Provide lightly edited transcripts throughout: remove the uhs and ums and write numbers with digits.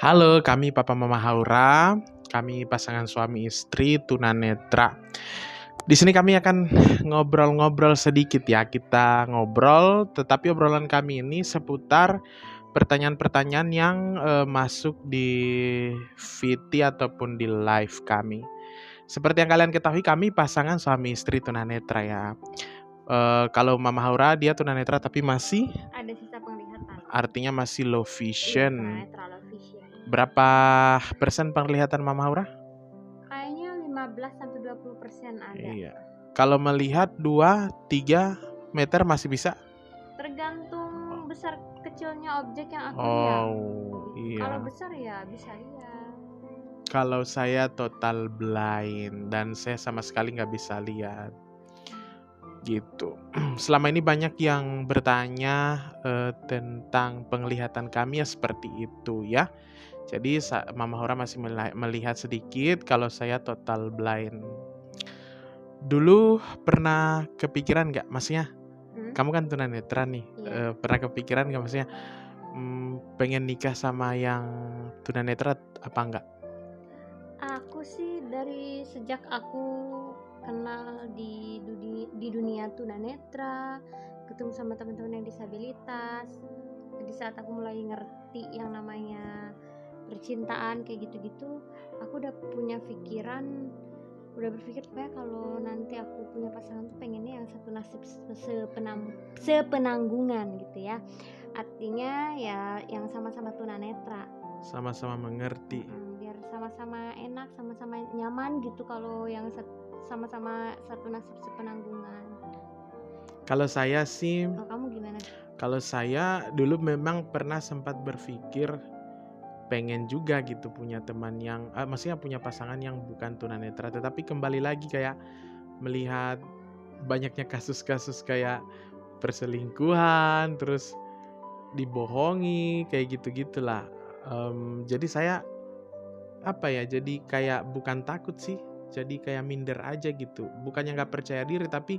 Halo, kami Papa Mama Haura. Kami pasangan suami istri tunanetra. Di sini kami akan ngobrol-ngobrol sedikit ya. Kita ngobrol, tetapi obrolan kami ini seputar pertanyaan-pertanyaan yang masuk di VT ataupun di live kami. Seperti yang kalian ketahui, kami pasangan suami istri tunanetra ya. Kalau Mama Haura dia tunanetra tapi masih Ada sisa penglihatan. artinya masih low Iya, vision. tunanetra low vision. Berapa persen penglihatan Mama Haura? Kayaknya 15-20% ada. Iya. Kalau melihat 2-3 meter masih bisa? Tergantung besar kecilnya objek yang aku lihat. Kalau Iya. besar ya bisa lihat. Kalau saya total blind dan saya sama sekali nggak bisa lihat. Gitu. Selama ini banyak yang bertanya tentang penglihatan kami ya seperti itu ya. Jadi Mama Hora masih melihat sedikit, kalau saya total blind. Dulu pernah kepikiran nggak, maksudnya kamu kan tunanetra nih, Iya. pernah kepikiran nggak maksudnya pengen nikah sama yang tunanetra apa enggak? Aku sih dari sejak aku kenal di dunia tunanetra, ketemu sama teman-teman yang disabilitas, di saat aku mulai ngerti yang namanya percintaan kayak gitu-gitu, aku udah punya pikiran, udah berpikir kayak kalau nanti aku punya pasangan tuh pengennya yang satu nasib sepenanggungan gitu ya. Artinya ya yang sama-sama tunanetra. Sama-sama mengerti. Biar sama-sama enak, sama-sama nyaman gitu kalau yang sama-sama satu nasib sepenanggungan. Kalau saya sih, Kalau kamu gimana? kalau saya dulu memang pernah sempat berpikir pengen juga gitu punya teman yang maksudnya punya pasangan yang bukan tunanetra, tetapi kembali lagi kayak melihat banyaknya kasus-kasus kayak perselingkuhan, terus dibohongi, kayak gitu-gitulah. Jadi saya jadi kayak bukan takut sih, jadi kayak minder aja gitu. Bukannya nggak percaya diri, tapi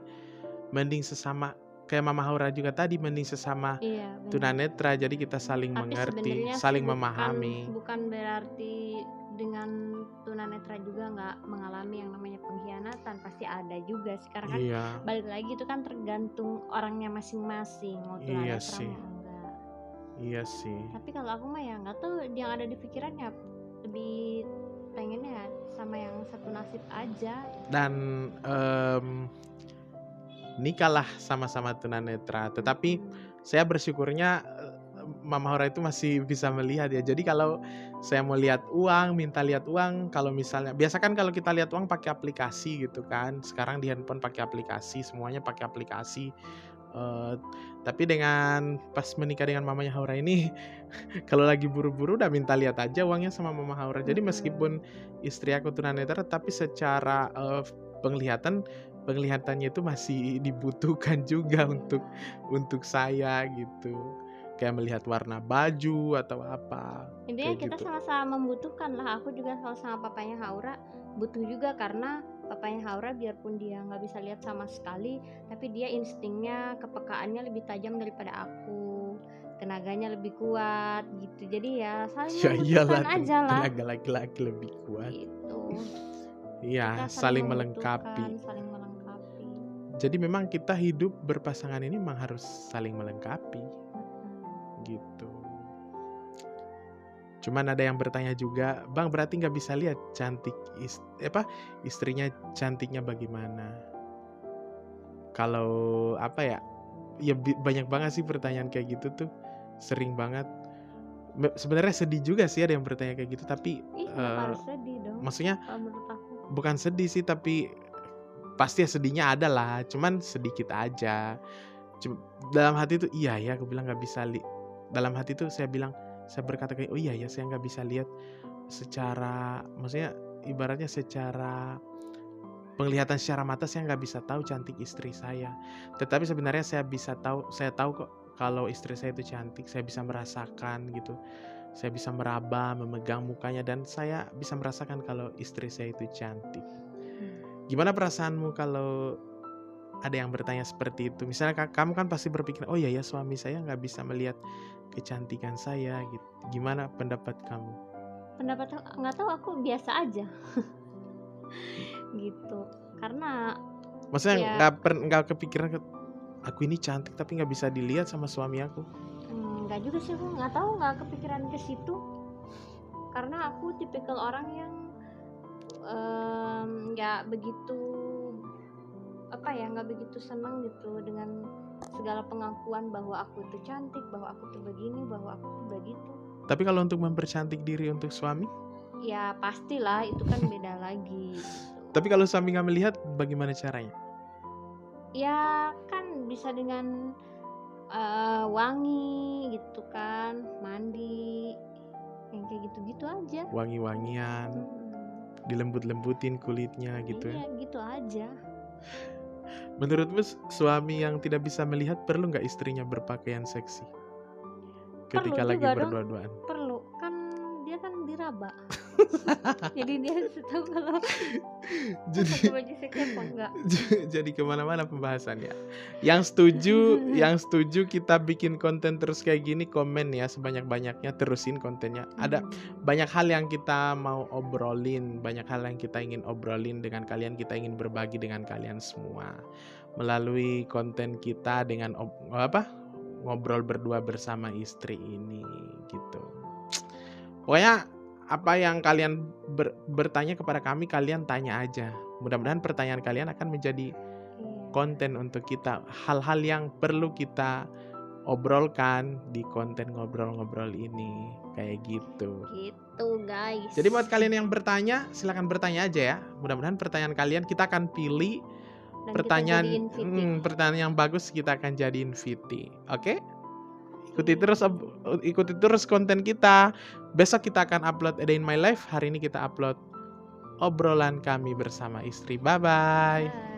mending sesama kayak Mama Haura juga tadi, mending sesama tunanetra, jadi kita saling mengerti, saling memahami. Bukan berarti dengan tunanetra juga nggak mengalami yang namanya pengkhianatan, pasti ada juga sih, karena kan balik lagi itu kan tergantung orangnya masing-masing, mau tunanetra mau enggak. Iya sih. Tapi kalau aku mah ya nggak tahu, yang ada di pikirannya lebih pengennya sama yang satu nasib aja. Dan nikahlah sama-sama tunanetra, tetapi saya bersyukurnya Mama Hora itu masih bisa melihat ya. Jadi kalau saya mau lihat uang, minta lihat uang, kalau misalnya biasa kan kalau kita lihat uang pakai aplikasi gitu kan. Sekarang di handphone pakai aplikasi, semuanya pakai aplikasi. Tapi dengan pas menikah dengan mamanya Haura ini, kalau lagi buru-buru udah minta lihat aja uangnya sama Mama Haura. Jadi meskipun istri aku tunanetra, tapi secara penglihatannya itu masih dibutuhkan juga untuk saya gitu. Kayak melihat warna baju atau apa. Intinya kita gitu. Sama-sama membutuhkan lah. Aku juga sama papanya Haura butuh juga, karena papanya Haura biarpun dia nggak bisa lihat sama sekali, tapi dia instingnya, kepekaannya lebih tajam daripada aku, tenaganya lebih kuat gitu. Jadi ya saling membutuhkan aja lah. Tenaga laki-laki lebih kuat. Gitu. Iya, saling melengkapi. Jadi memang kita hidup berpasangan ini memang harus saling melengkapi. Gitu. Cuman ada yang bertanya juga, Bang berarti nggak bisa lihat cantik istrinya cantiknya bagaimana? Kalau ya banyak banget sih pertanyaan kayak gitu tuh, sering banget. Sebenarnya sedih juga sih ada yang bertanya kayak gitu, tapi harus sedih dong. Maksudnya bukan sedih sih, tapi pasti sedihnya ada lah, cuman sedikit aja. Dalam hati tuh iya ya, aku bilang nggak bisa dalam hati tuh saya berkata kayak, oh iya ya, saya nggak bisa lihat secara, maksudnya ibaratnya secara penglihatan secara mata saya nggak bisa tahu cantik istri saya. Tetapi sebenarnya saya tahu kok kalau istri saya itu cantik. Saya bisa merasakan gitu. Saya bisa meraba, memegang mukanya, dan saya bisa merasakan kalau istri saya itu cantik. Gimana perasaanmu kalau ada yang bertanya seperti itu? Misalnya kamu kan pasti berpikir, oh iya ya, suami saya nggak bisa melihat kecantikan saya gitu. Gimana pendapat kamu? pendapat nggak tahu, aku biasa aja gitu. Karena Maksudnya ya nggak kepikiran aku ini cantik tapi nggak bisa dilihat sama suami aku. nggak juga sih, aku nggak tahu, nggak kepikiran ke situ. Karena aku tipikal orang yang nggak begitu nggak begitu senang gitu dengan segala pengakuan bahwa aku itu cantik, bahwa aku tuh begini, bahwa aku tuh begitu. Tapi kalau untuk mempercantik diri untuk suami, Ya pastilah, itu kan beda lagi gitu. tapi kalau suami nggak melihat, bagaimana caranya? Ya kan bisa dengan wangi gitu kan, mandi, yang kayak gitu-gitu aja. Wangi-wangian, dilembut-lembutin kulitnya gitu ya. Iya, gitu aja. Menurutmu suami yang tidak bisa melihat perlu nggak istrinya berpakaian seksi ketika Perlu lagi juga dong, berdua-duaan? perlu. Kan dia kan diraba. Jadi dia harus tahu kalau Jadi pakai baju seksi apa enggak. jadi kemana-mana pembahasannya. Yang setuju kita bikin konten terus kayak gini, komen ya sebanyak-banyaknya, terusin kontennya. Ada banyak hal yang kita mau obrolin, banyak hal yang kita ingin obrolin dengan kalian, kita ingin berbagi dengan kalian semua melalui konten kita dengan ngobrol berdua bersama istri ini gitu. Pokoknya apa yang kalian bertanya kepada kami, kalian tanya aja. Mudah-mudahan pertanyaan kalian akan menjadi konten untuk kita, hal-hal yang perlu kita obrolkan di konten ngobrol-ngobrol ini, kayak gitu. Gitu guys. Jadi buat kalian yang bertanya, silakan bertanya aja ya. Mudah-mudahan pertanyaan kalian kita akan pilih. Dan Pertanyaan kita jadiin pertanyaan yang bagus kita akan jadiin VT. Oke? Ikuti terus konten kita. Besok kita akan upload A Day in My Life. Hari ini kita upload obrolan kami bersama istri. Bye-bye. Bye.